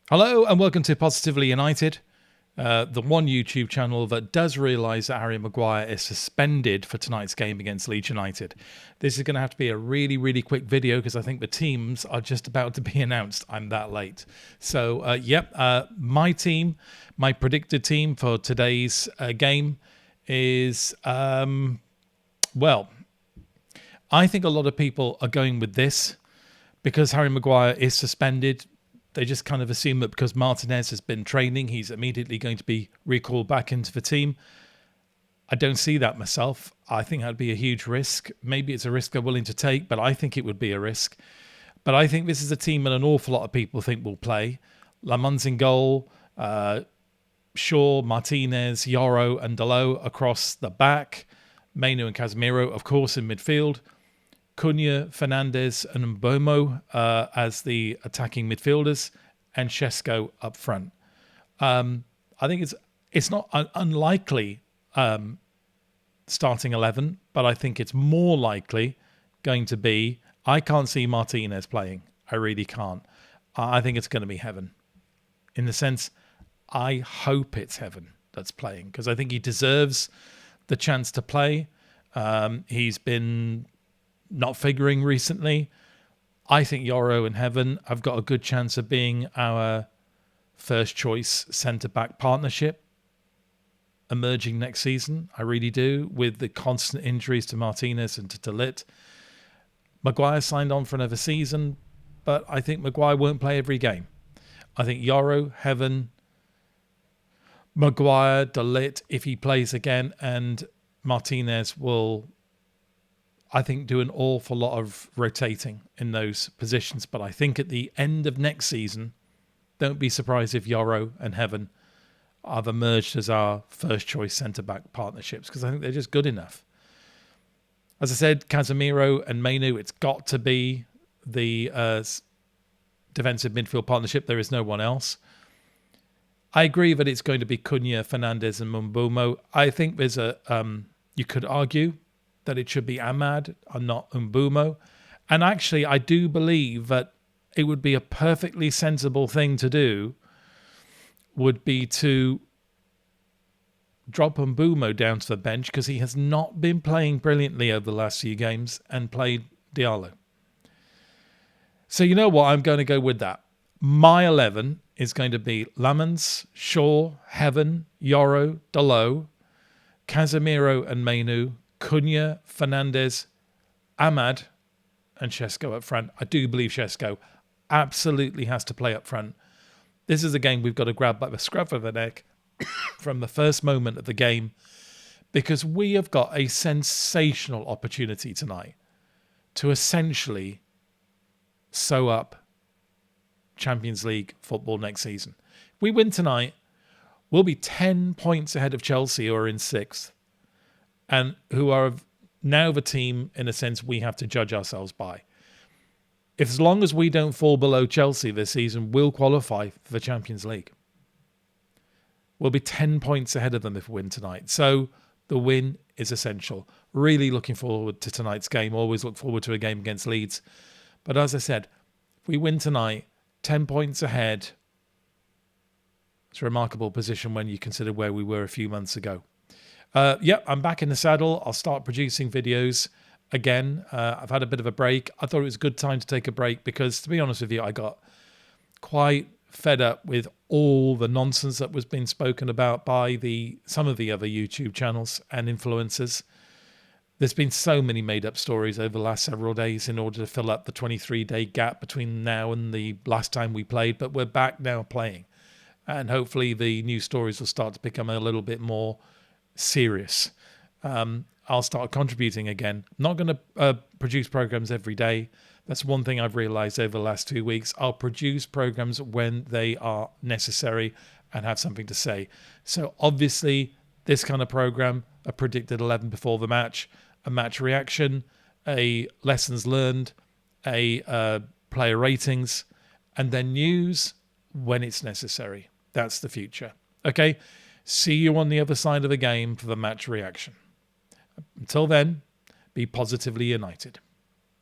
Hello and welcome to Positively United, the one YouTube channel that does realise that Harry Maguire is suspended for tonight's game against Leeds United. This is going to have to be a really quick video because I think the teams are just about to be announced. I'm that late. So, my team, my predicted team for today's game is, well, I think a lot of people are going with this because Harry Maguire is suspended. They just kind of assume that because Martinez has been training, he's immediately going to be recalled back into the team. I don't see that myself. I think that'd be a huge risk. Maybe it's a risk they're willing to take, but I think it would be a risk. But I think this is a team that an awful lot of people think will play. Lamon's in goal, Shaw, Martinez, Yoro and Dalot across the back. Mainu and Casemiro, of course, in midfield. Cunha, Fernandes and Mbomo as the attacking midfielders, and Šeško up front. I think it's not unlikely starting 11, but I think it's more likely going to be, I can't see Martinez playing. I really can't. I think it's going to be Heaven. In the sense, I hope it's Heaven that's playing, because I think he deserves the chance to play. He's been not figuring recently. I think Yoro and Heaven have got a good chance of being our first choice centre-back partnership emerging next season. I really do, with the constant injuries to Martinez and to Dalot. Maguire signed on for another season, but I think Maguire won't play every game. I think Yoro, Heaven, Maguire, Dalot, if he plays again, and Martinez will, I think, do an awful lot of rotating in those positions. But I think at the end of next season, don't be surprised if Yoro and Heaven have emerged as our first choice centre-back partnerships, because I think they're just good enough. As I said, Casemiro and Mainu, it's got to be the defensive midfield partnership. There is no one else. I agree that it's going to be Cunha, Fernandes and Mbeumo. I think there's a, you could argue that it should be Ahmad and not Mbeumo. And actually, I do believe that it would be a perfectly sensible thing to do, would be to drop Mbeumo down to the bench, because he has not been playing brilliantly over the last few games, and played Diallo. So you know what? I'm going to go with that. My 11 is going to be Lamans, Shaw, Heaven, Yoro, Dalot, Casemiro and Mainu, Cunha, Fernandes, Ahmad and Šeško up front. I do believe Šeško absolutely has to play up front. This is a game we've got to grab by the scruff of the neck from the first moment of the game, because we have got a sensational opportunity tonight to essentially sew up Champions League football next season. If we win tonight, we'll be 10 points ahead of Chelsea, who are in 6th. And who are now the team, in a sense, we have to judge ourselves by. If, as long as we don't fall below Chelsea this season, we'll qualify for the Champions League. We'll be 10 points ahead of them if we win tonight. So the win is essential. Really looking forward to tonight's game. Always look forward to a game against Leeds. But as I said, if we win tonight, 10 points ahead, it's a remarkable position when you consider where we were a few months ago. I'm back in the saddle. I'll start producing videos again. I've had a bit of a break. I thought it was a good time to take a break because, to be honest with you, I got quite fed up with all the nonsense that was being spoken about by some of the other YouTube channels and influencers. There's been so many made-up stories over the last several days in order to fill up the 23-day gap between now and the last time we played, but we're back now playing. And hopefully the new stories will start to become a little bit more serious. I'll start contributing again. I'm not going to produce programs every day. That's one thing I've realized over the last 2 weeks. I'll produce programs when they are necessary and have something to say. So obviously, this kind of program, a predicted 11 before the match, a match reaction, a lessons learned, a player ratings, and then news when it's necessary. That's the future. Okay? See you on the other side of the game for the match reaction. Until then, be positively united.